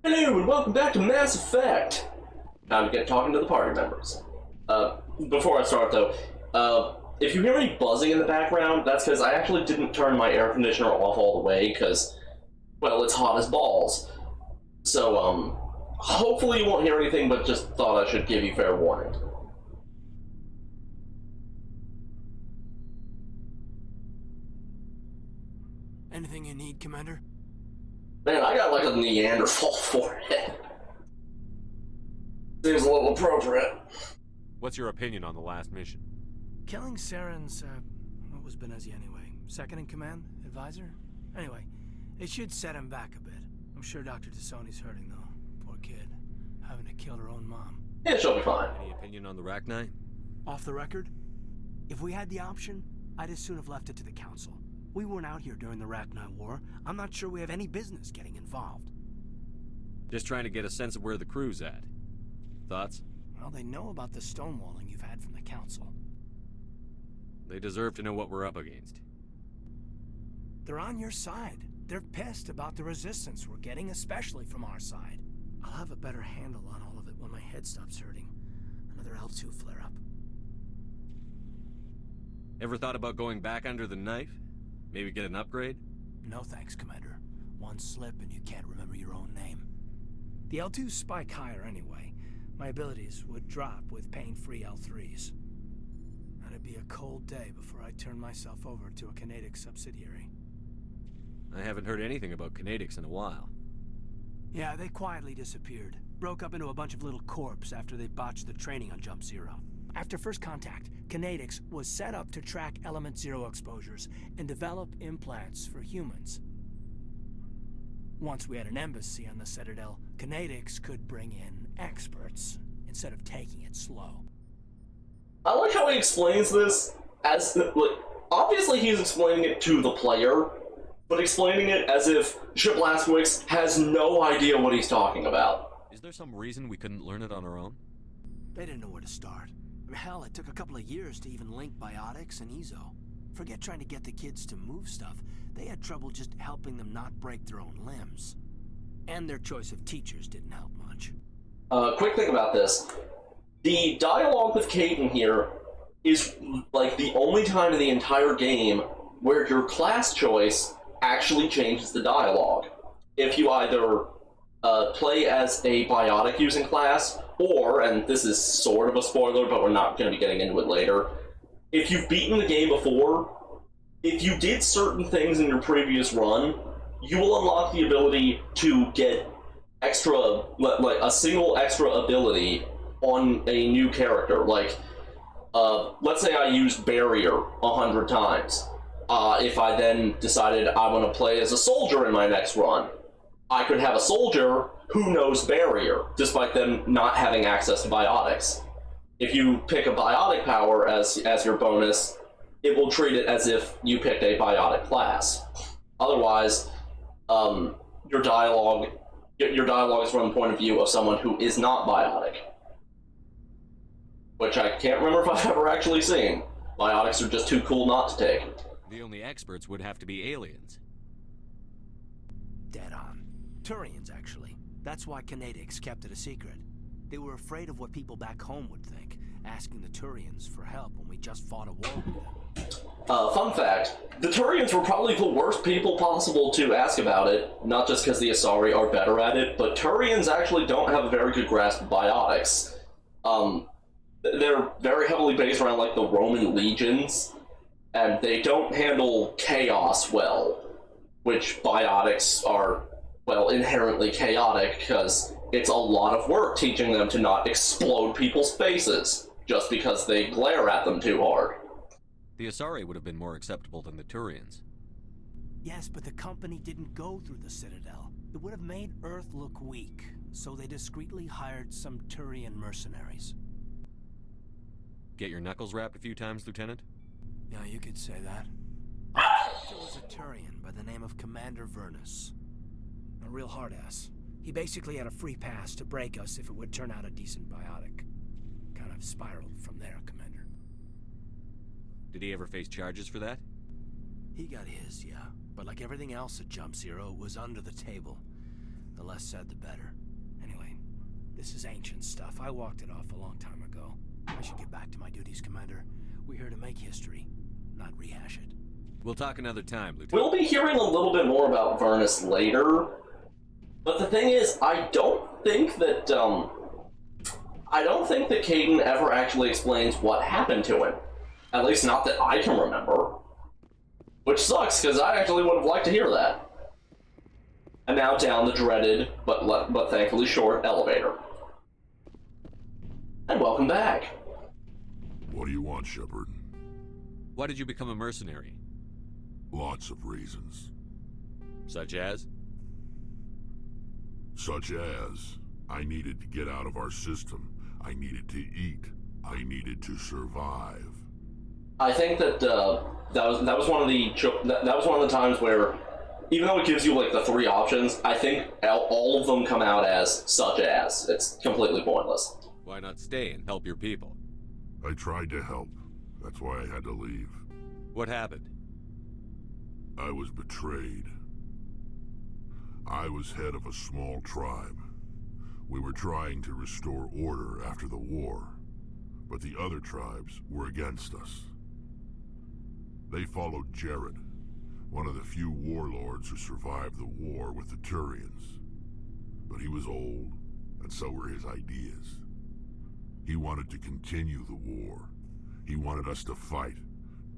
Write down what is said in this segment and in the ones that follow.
Hello and welcome back to Mass Effect! Time to get talking to the party members. Before I start though, if you hear any buzzing in the background, that's because I actually didn't turn my air conditioner off all the way, because, well, it's hot as balls. So, hopefully you won't hear anything, but just thought I should give you fair warning. Anything you need, Commander? Man, I got like a Neanderthal forehead. Seems a little appropriate. What's your opinion on the last mission? Killing Saren's, what was Benezia anyway? Second in command? Advisor? Anyway, it should set him back a bit. I'm sure Dr. Tassoni's hurting, though. Poor kid. Having to kill her own mom. Yeah, she'll be fine. Any opinion on the Rachni? Off the record? If we had the option, I'd as soon have left it to the Council. We weren't out here during the Rachni War. I'm not sure we have any business getting involved. Just trying to get a sense of where the crew's at. Thoughts? Well, they know about the stonewalling you've had from the Council. They deserve to know what we're up against. They're on your side. They're pissed about the resistance we're getting, especially from our side. I'll have a better handle on all of it when my head stops hurting. Another L2 flare-up. Ever thought about going back under the knife? Maybe get an upgrade? No thanks, Commander. One slip and you can't remember your own name. The L2s spike higher anyway. My abilities would drop with pain-free L3s. And it'd be a cold day before I turn myself over to a Canadic subsidiary. I haven't heard anything about Canadics in a while. Yeah, they quietly disappeared. Broke up into a bunch of little corps after they botched the training on Jump Zero. After first contact, Canadics was set up to track Element Zero exposures and develop implants for humans. Once we had an embassy on the Citadel, Canadics could bring in experts instead of taking it slow. I like how he explains this as, obviously he's explaining it to the player, but explaining it as if Ship Blazkowicz has no idea what he's talking about. Is there some reason we couldn't learn it on our own? They didn't know where to start. Hell, it took a couple of years to even link biotics and Ezo. Forget trying to get the kids to move stuff. They had trouble just helping them not break their own limbs. And their choice of teachers didn't help much. Quick thing about this. The dialogue with Kaiden here is like the only time in the entire game where your class choice actually changes the dialogue. If you either play as a biotic using class, or, and this is sort of a spoiler, but we're not going to be getting into it later, if you've beaten the game before, if you did certain things in your previous run, you will unlock the ability to get extra, like a single extra ability on a new character. Like, let's say I used Barrier 100 times. If I then decided I want to play as a soldier in my next run, I could have a soldier who knows Barrier, despite them not having access to biotics. If you pick a biotic power as your bonus, it will treat it as if you picked a biotic class. Otherwise, your dialogue is from the point of view of someone who is not biotic. Which I can't remember if I've ever actually seen. Biotics are just too cool not to take. The only experts would have to be aliens. Dead on. Turians, actually. That's why Canadics kept it a secret. They were afraid of what people back home would think, asking the Turians for help when we just fought a war with them. Fun fact, the Turians were probably the worst people possible to ask about it, not just because the Asari are better at it, but Turians actually don't have a very good grasp of biotics. They're very heavily based around, like, the Roman legions, and they don't handle chaos well, which biotics are, well, inherently chaotic, because it's a lot of work teaching them to not explode people's faces, just because they glare at them too hard. The Asari would have been more acceptable than the Turians. Yes, but the company didn't go through the Citadel. It would have made Earth look weak, so they discreetly hired some Turian mercenaries. Get your knuckles rapped a few times, Lieutenant? Yeah, you could say that. There was a Turian by the name of Commander Vernus. A real hard-ass. He basically had a free pass to break us if it would turn out a decent biotic. Kind of spiraled from there, Commander. Did he ever face charges for that? He got his, yeah. But like everything else at Jump Zero, it was under the table. The less said, the better. Anyway, this is ancient stuff. I walked it off a long time ago. I should get back to my duties, Commander. We're here to make history, not rehash it. We'll talk another time, Lieutenant. We'll be hearing a little bit more about Vernus later, but the thing is, I don't think that Kaiden ever actually explains what happened to him. At least not that I can remember. Which sucks, because I actually would have liked to hear that. And now down the dreaded, but thankfully short, elevator. And welcome back. What do you want, Shepard? Why did you become a mercenary? Lots of reasons. Such as? Such as, I needed to get out of our system. I needed to eat. I needed to survive. I think that that was one of the times where, even though it gives you like the three options, I think all of them come out as such as. It's completely pointless. Why not stay and help your people? I tried to help. That's why I had to leave. What happened? I was betrayed. I was head of a small tribe. We were trying to restore order after the war, but the other tribes were against us. They followed Jared, one of the few warlords who survived the war with the Turians. But he was old, and so were his ideas. He wanted to continue the war. He wanted us to fight.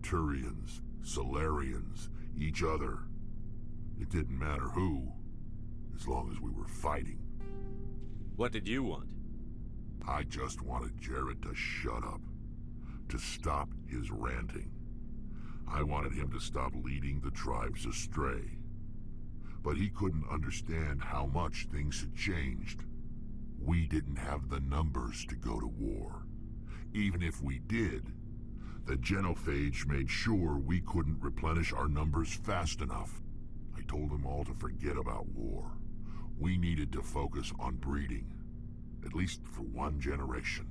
Turians, Solarians, each other. It didn't matter who, as long as we were fighting. What did you want? I just wanted Jared to shut up, to stop his ranting. I wanted him to stop leading the tribes astray. But he couldn't understand how much things had changed. We didn't have the numbers to go to war. Even if we did, the genophage made sure we couldn't replenish our numbers fast enough. I told them all to forget about war. We needed to focus on breeding, at least for one generation.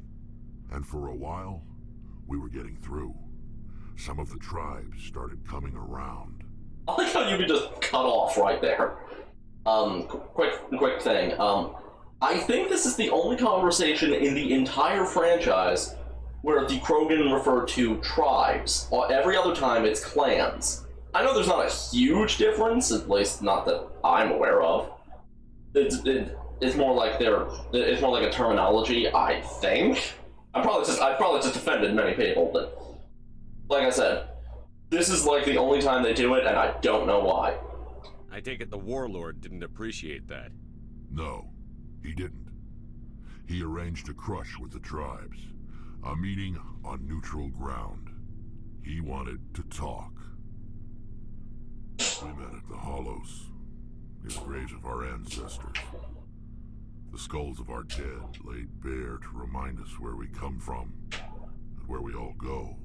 And for a while, we were getting through. Some of the tribes started coming around. I like how you could just cut off right there. Quick thing. I think this is the only conversation in the entire franchise where the Krogan refer to tribes. Every other time, it's clans. I know there's not a huge difference, at least not that I'm aware of. It's more like a terminology, I think. I probably just offended many people, but like I said, this is like the only time they do it, and I don't know why. I take it the warlord didn't appreciate that. No, he didn't. He arranged a crush with the tribes. A meeting on neutral ground. He wanted to talk. We met at the Hollows, near the graves of our ancestors. The skulls of our dead laid bare to remind us where we come from, and where we all go.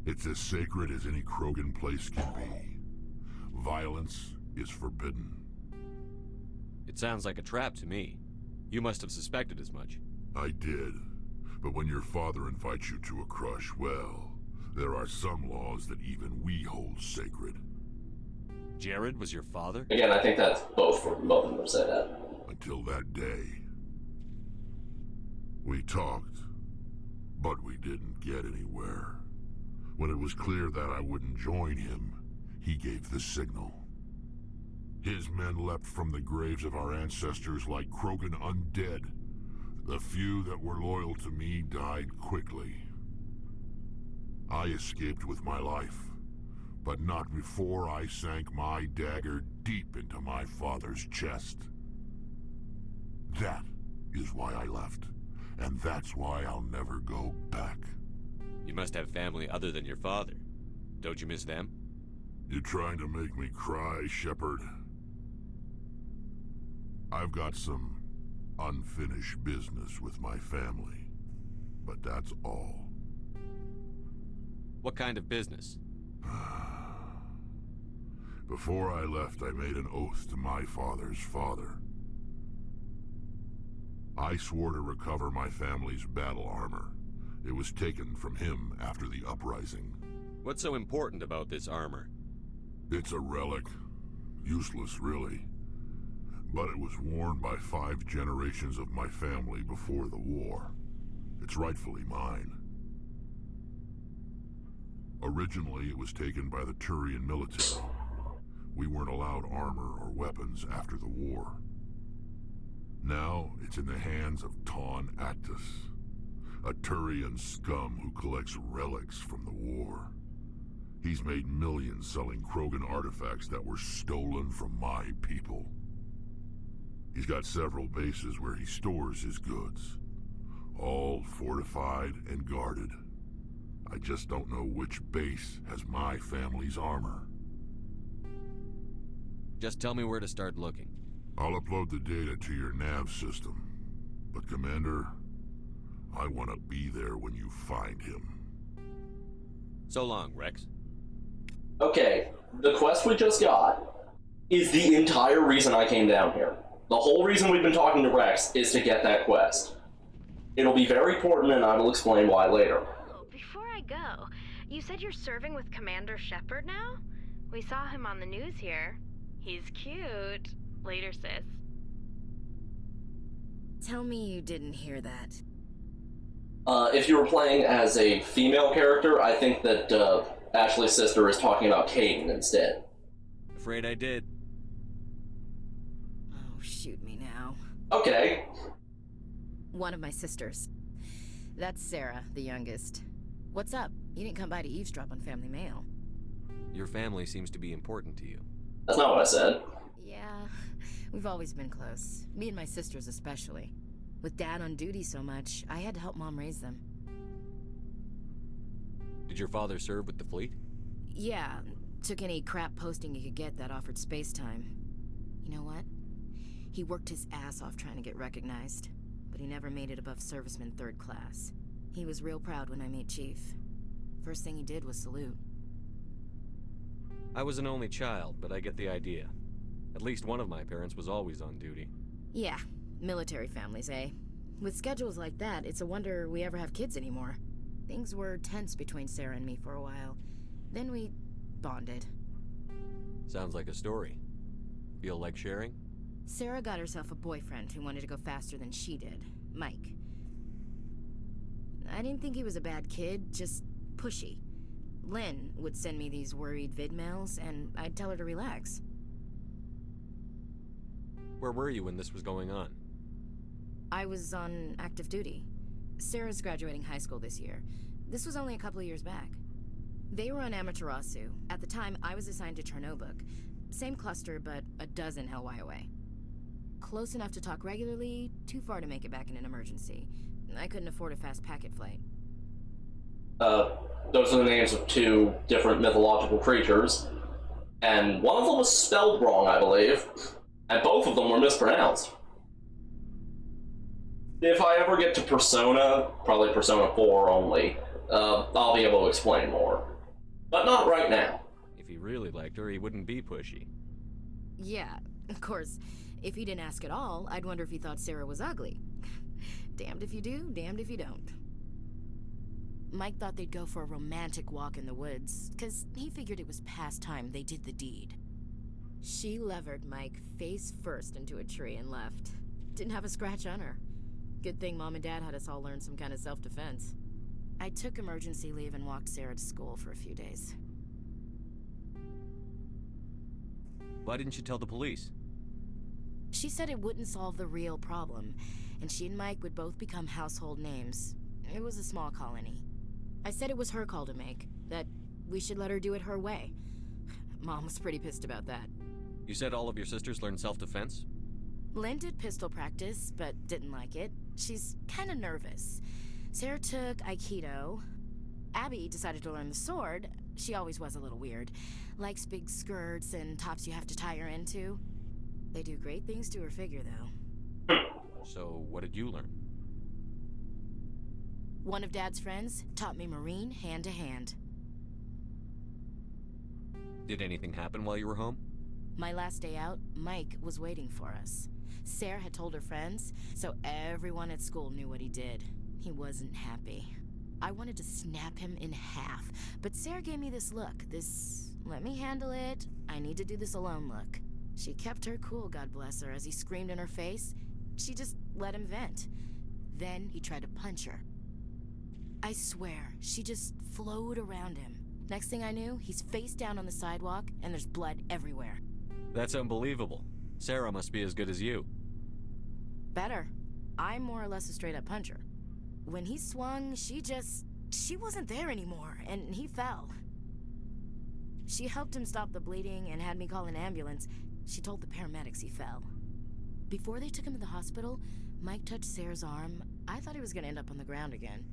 It's as sacred as any Krogan place can be. Violence is forbidden. It sounds like a trap to me. You must have suspected as much. I did. But when your father invites you to a crush, well, there are some laws that even we hold sacred. Jared was your father? Again, I think that's both of them say that. Until that day. We talked, but we didn't get anywhere. When it was clear that I wouldn't join him, he gave the signal. His men leapt from the graves of our ancestors like Krogan undead. The few that were loyal to me died quickly. I escaped with my life, but not before I sank my dagger deep into my father's chest. That is why I left, and that's why I'll never go back. You must have family other than your father. Don't you miss them? You're trying to make me cry, Shepard. I've got some unfinished business with my family, but that's all. What kind of business? Before I left, I made an oath to my father's father. I swore to recover my family's battle armor. It was taken from him after the uprising. What's so important about this armor? It's a relic. Useless, really. but it was worn by 5 generations of my family before the war. It's rightfully mine. Originally, it was taken by the Turian military. We weren't allowed armor or weapons after the war. Now, it's in the hands of Taun Actus, a Turian scum who collects relics from the war. He's made millions selling Krogan artifacts that were stolen from my people. He's got several bases where he stores his goods, all fortified and guarded. I just don't know which base has my family's armor. Just tell me where to start looking. I'll upload the data to your nav system. But Commander, I want to be there when you find him. So long, Wrex. Okay, the quest we just got is the entire reason I came down here. The whole reason we've been talking to Wrex is to get that quest. It'll be very important, and I will explain why later. Before I go, you said you're serving with Commander Shepard now? We saw him on the news here. He's cute. Later, sis. Tell me you didn't hear that. If you were playing as a female character, I think that Ashley's sister is talking about Kaiden instead. Afraid I did. Oh, shoot me now. Okay. One of my sisters. That's Sarah, the youngest. What's up? You didn't come by to eavesdrop on family mail. Your family seems to be important to you. That's not what I said. Yeah, we've always been close. Me and my sisters especially. With Dad on duty so much, I had to help Mom raise them. Did your father serve with the fleet? Yeah, took any crap posting he could get that offered space time. You know what? He worked his ass off trying to get recognized, but he never made it above serviceman 3rd class. He was real proud when I met Chief. First thing he did was salute. I was an only child, but I get the idea. At least one of my parents was always on duty. Yeah, military families, eh? With schedules like that, it's a wonder we ever have kids anymore. Things were tense between Sarah and me for a while. Then we bonded. Sounds like a story. Feel like sharing? Sarah got herself a boyfriend who wanted to go faster than she did, Mike. I didn't think he was a bad kid, just pushy. Lynn would send me these worried vid mails, and I'd tell her to relax. Where were you when this was going on? I was on active duty. Sarah's graduating high school this year. This was only a couple of years back. They were on Amaterasu. At the time, I was assigned to Chernobog. Same cluster, but a dozen LY away. Close enough to talk regularly, too far to make it back in an emergency. I couldn't afford a fast packet flight. Those are the names of 2 different mythological creatures, and one of them was spelled wrong, I believe, and both of them were mispronounced. If I ever get to Persona, probably Persona 4 only, I'll be able to explain more. But not right now. If he really liked her, he wouldn't be pushy. Yeah, of course. If he didn't ask at all, I'd wonder if he thought Sarah was ugly. Damned if you do, damned if you don't. Mike thought they'd go for a romantic walk in the woods, 'cause he figured it was past time they did the deed. She levered Mike face first into a tree and left. Didn't have a scratch on her. Good thing Mom and Dad had us all learn some kind of self-defense. I took emergency leave and walked Sarah to school for a few days. Why didn't you tell the police? She said it wouldn't solve the real problem, and she and Mike would both become household names. It was a small colony. I said it was her call to make, that we should let her do it her way. Mom was pretty pissed about that. You said all of your sisters learned self-defense? Lynn did pistol practice, but didn't like it. She's kinda nervous. Sarah took Aikido. Abby decided to learn the sword. She always was a little weird. Likes big skirts and tops you have to tie her into. They do great things to her figure, though. So, what did you learn? One of Dad's friends taught me Marine hand to hand. Did anything happen while you were home? My last day out, Mike was waiting for us. Sarah had told her friends, so everyone at school knew what he did. He wasn't happy. I wanted to snap him in half, but Sarah gave me this look, this let me handle it, I need to do this alone look. She kept her cool, God bless her. As he screamed in her face, she just let him vent. Then he tried to punch her. I swear, she just flowed around him. Next thing I knew, he's face down on the sidewalk, and there's blood everywhere. That's unbelievable. Sarah must be as good as you. Better. I'm more or less a straight-up puncher. When he swung, she wasn't there anymore, and he fell. She helped him stop the bleeding and had me call an ambulance. She told the paramedics he fell. Before they took him to the hospital, Mike touched Sarah's arm. I thought he was gonna end up on the ground again.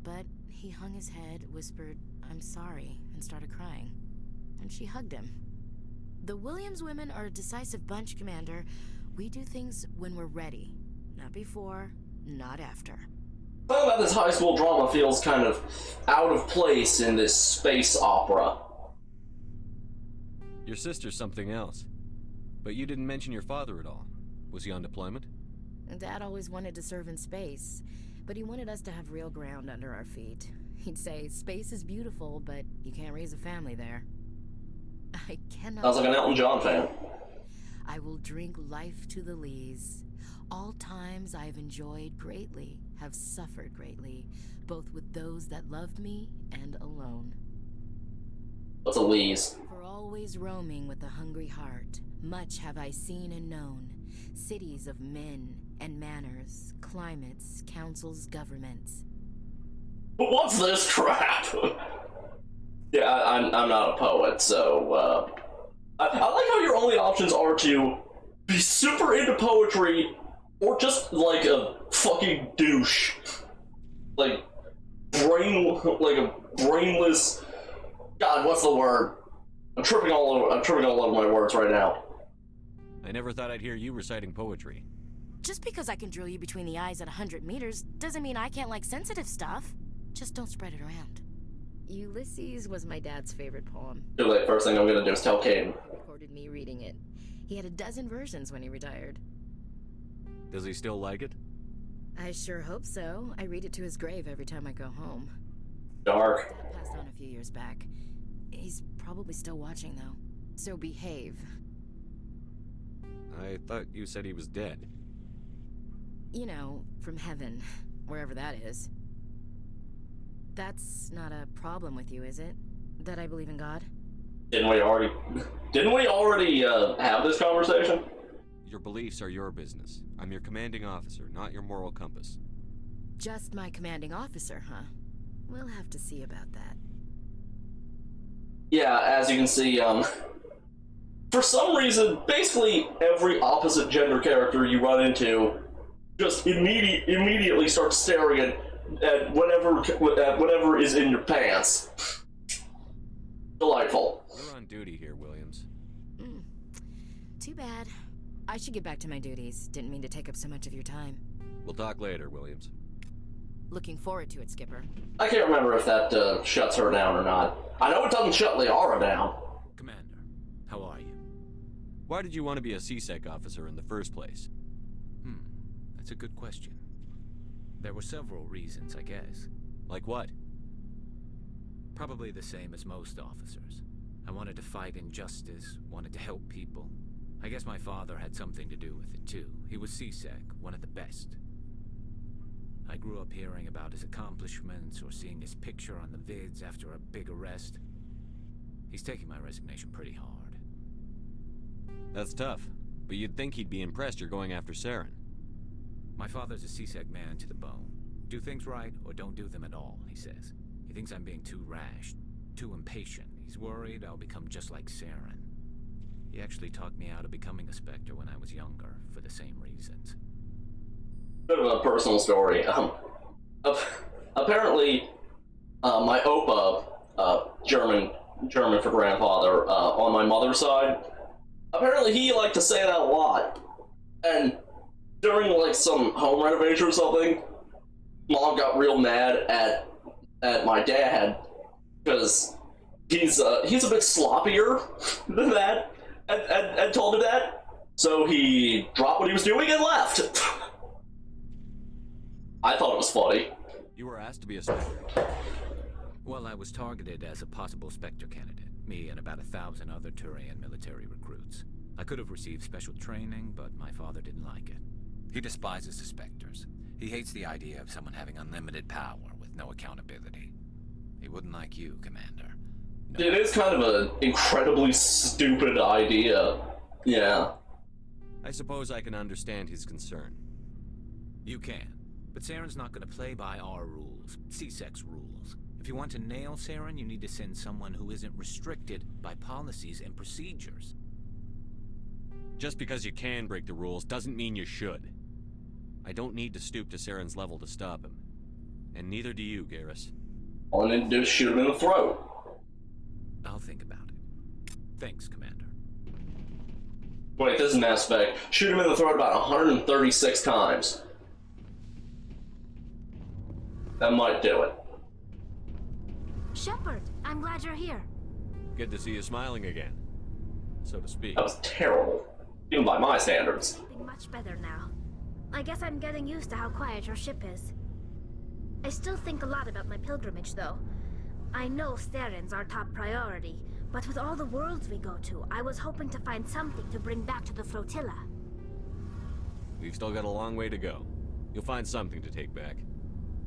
But he hung his head, whispered, "I'm sorry," and started crying. And she hugged him. The Williams women are a decisive bunch, Commander. We do things when we're ready. Not before, not after. Something about this high school drama feels kind of out of place in this space opera. Your sister's something else. But you didn't mention your father at all. Was he on deployment? Dad always wanted to serve in space, but he wanted us to have real ground under our feet. He'd say, space is beautiful, but you can't raise a family there. I cannot... Sounds like an Elton John fan. I will drink life to the lees. All times I have enjoyed greatly, have suffered greatly, both with those that loved me and alone. What's a lees? For always roaming with a hungry heart, much have I seen and known. Cities of men and manners, climates, councils, governments. What's this crap? Yeah, I'm not a poet, so, I like how your only options are to be super into poetry, or just, like, a fucking douche. Like a brainless... God, what's the word? I'm tripping all over my words right now. I never thought I'd hear you reciting poetry. Just because I can drill you between the eyes at 100 meters doesn't mean I can't like sensitive stuff. Just don't spread it around. Ulysses was my dad's favorite poem. Too late, first thing I'm gonna do is tell Kaiden. He recorded me reading it. He had a dozen versions when he retired. Does he still like it? I sure hope so. I read it to his grave every time I go home. Dark. Dad passed on a few years back. He's probably still watching, though. So behave. I thought you said he was dead. You know, from heaven, wherever that is. That's not a problem with you, is it? That I believe in God? Didn't we already have this conversation? Your beliefs are your business. I'm your commanding officer, not your moral compass. Just my commanding officer, huh? We'll have to see about that. Yeah, as you can see, for some reason, basically every opposite gender character you run into just immediately starts staring at whatever is in your pants. Delightful. You're on duty here, Williams. Too bad. I should get back to my duties. Didn't mean to take up so much of your time. We'll talk later, Williams. Looking forward to it, Skipper. I can't remember if that shuts her down or not. I know it doesn't shut Liara down. Commander, how are you? Why did you want to be a CSEC officer in the first place? That's a good question. There were several reasons, I guess. Like what? Probably the same as most officers. I wanted to fight injustice, wanted to help people. I guess my father had something to do with it too. He was CSEC, one of the best. I grew up hearing about his accomplishments or seeing his picture on the vids after a big arrest. He's taking my resignation pretty hard. That's tough, but you'd think he'd be impressed you're going after Saren. My father's a CSEC man to the bone. Do things right or don't do them at all, he says. He thinks I'm being too rash, too impatient. He's worried I'll become just like Saren. He actually talked me out of becoming a Spectre when I was younger, for the same reasons. Bit of a personal story. Apparently, my Opa, German for grandfather, on my mother's side, apparently he liked to say that a lot. And during like some home renovation or something, Mom got real mad at my dad because he's a bit sloppier than that, and told him that. So he dropped what he was doing and left. I thought it was funny. You were asked to be a Spectre. Well, I was targeted as a possible Spectre candidate. Me and about 1,000 other Turian military recruits. I could have received special training, but my father didn't like it. He despises the Spectres. He hates the idea of someone having unlimited power with no accountability. He wouldn't like you, Commander. No. It is kind of an incredibly stupid idea. Yeah. I suppose I can understand his concern. You can. But Saren's not going to play by our rules, C-Sex rules. If you want to nail Saren, you need to send someone who isn't restricted by policies and procedures. Just because you can break the rules doesn't mean you should. I don't need to stoop to Saren's level to stop him. And neither do you, Garrus. All I need to do is shoot him in the throat. I'll think about it. Thanks, Commander. Wait, this is Mass Effect. Shoot him in the throat about 136 times. That might do it. Shepard, I'm glad you're here. Good to see you smiling again, so to speak. That was terrible. Even by my standards. Feeling much better now. I guess I'm getting used to how quiet your ship is. I still think a lot about my pilgrimage, though. I know Saren's our top priority, but with all the worlds we go to, I was hoping to find something to bring back to the flotilla. We've still got a long way to go. You'll find something to take back.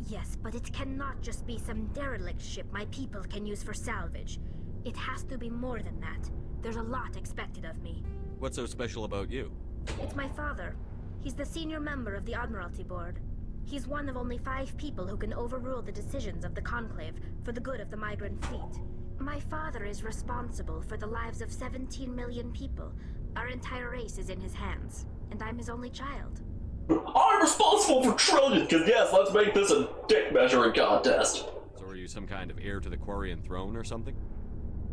Yes, but it cannot just be some derelict ship my people can use for salvage. It has to be more than that. There's a lot expected of me. What's so special about you? It's my father. He's the senior member of the Admiralty Board. He's one of only 5 people who can overrule the decisions of the Conclave for the good of the migrant fleet. My father is responsible for the lives of 17 million people. Our entire race is in his hands, and I'm his only child. I'm responsible for trillions, because yes, let's make this a dick measuring contest. So are you some kind of heir to the Quarian throne or something?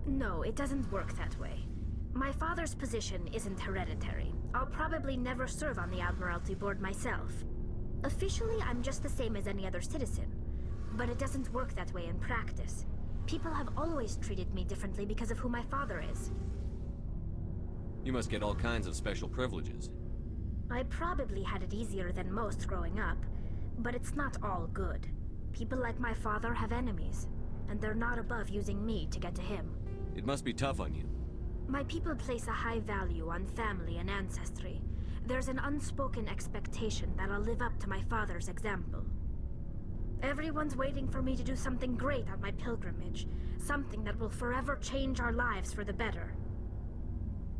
No, it doesn't work that way. My father's position isn't hereditary. I'll probably never serve on the Admiralty Board myself. Officially, I'm just the same as any other citizen. But it doesn't work that way in practice. People have always treated me differently because of who my father is. You must get all kinds of special privileges. I probably had it easier than most growing up, but it's not all good. People like my father have enemies, and they're not above using me to get to him. It must be tough on you. My people place a high value on family and ancestry. There's an unspoken expectation that I'll live up to my father's example. Everyone's waiting for me to do something great on my pilgrimage, something that will forever change our lives for the better.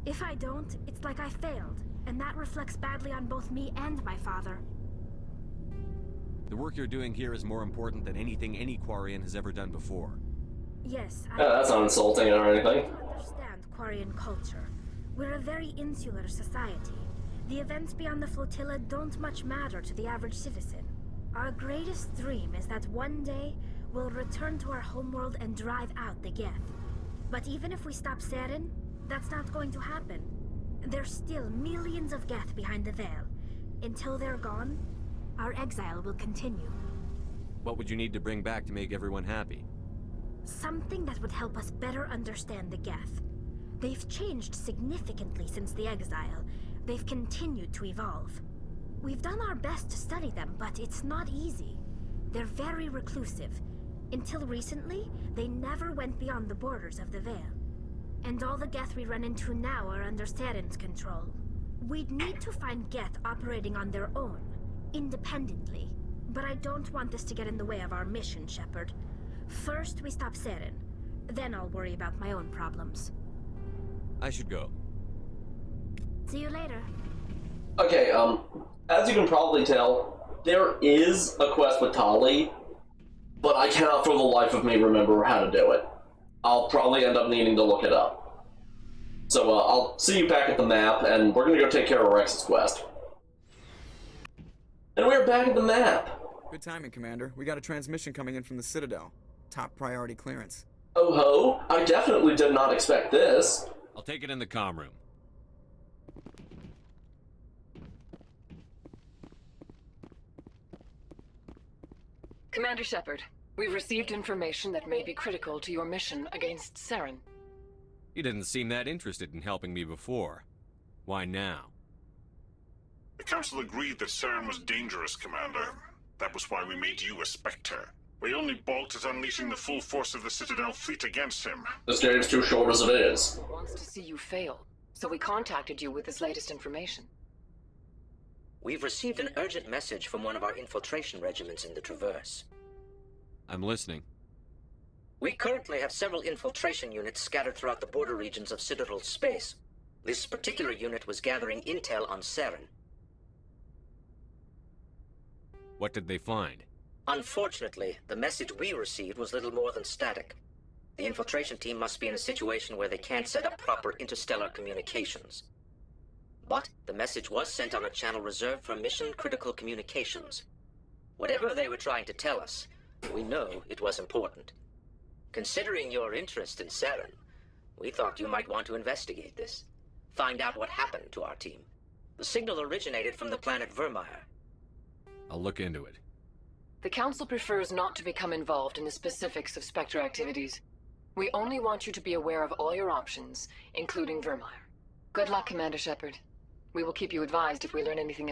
If I don't, it's like I failed, and that reflects badly on both me and my father. The work you're doing here is more important than anything any Quarian has ever done before. Yes, That's not insulting or anything. I understand Quarian culture. We're a very insular society. The events beyond the flotilla don't much matter to the average citizen. Our greatest dream is that one day we'll return to our homeworld and drive out the Geth. But even if we stop Saren, that's not going to happen. There's still millions of Geth behind the veil. Until they're gone, our exile will continue. What would you need to bring back to make everyone happy? Something that would help us better understand the Geth. They've changed significantly since the exile. They've continued to evolve. We've done our best to study them, but it's not easy. They're very reclusive. Until recently, they never went beyond the borders of the Veil. And all the Geth we run into now are under Saren's control. We'd need to find Geth operating on their own, independently. But I don't want this to get in the way of our mission, Shepard. First, we stop Saren. Then I'll worry about my own problems. I should go. See you later. Okay, as you can probably tell, there is a quest with Tali, but I cannot for the life of me remember how to do it. I'll probably end up needing to look it up. So, I'll see you back at the map, and we're gonna go take care of Wrex's quest. And we're back at the map. Good timing, Commander. We got a transmission coming in from the Citadel. Top priority clearance. Oh ho, I definitely did not expect this. I'll take it in the comm room. Commander Shepard, we've received information that may be critical to your mission against Saren. You didn't seem that interested in helping me before. Why now? The Council agreed that Saren was dangerous, Commander. That was why we made you a Spectre. We only balked at unleashing the full force of the Citadel fleet against him. This game's too short as it is. He wants to see you fail, so we contacted you with this latest information. We've received an urgent message from one of our infiltration regiments in the Traverse. I'm listening. We currently have several infiltration units scattered throughout the border regions of Citadel space. This particular unit was gathering intel on Saren. What did they find? Unfortunately, the message we received was little more than static. The infiltration team must be in a situation where they can't set up proper interstellar communications. But the message was sent on a channel reserved for mission-critical communications. Whatever they were trying to tell us, we know it was important. Considering your interest in Saren, we thought you might want to investigate this. Find out what happened to our team. The signal originated from the planet Vermeer. I'll look into it. The Council prefers not to become involved in the specifics of Spectre activities. We only want you to be aware of all your options, including Vermeer. Good luck, Commander Shepard. We will keep you advised if we learn anything else.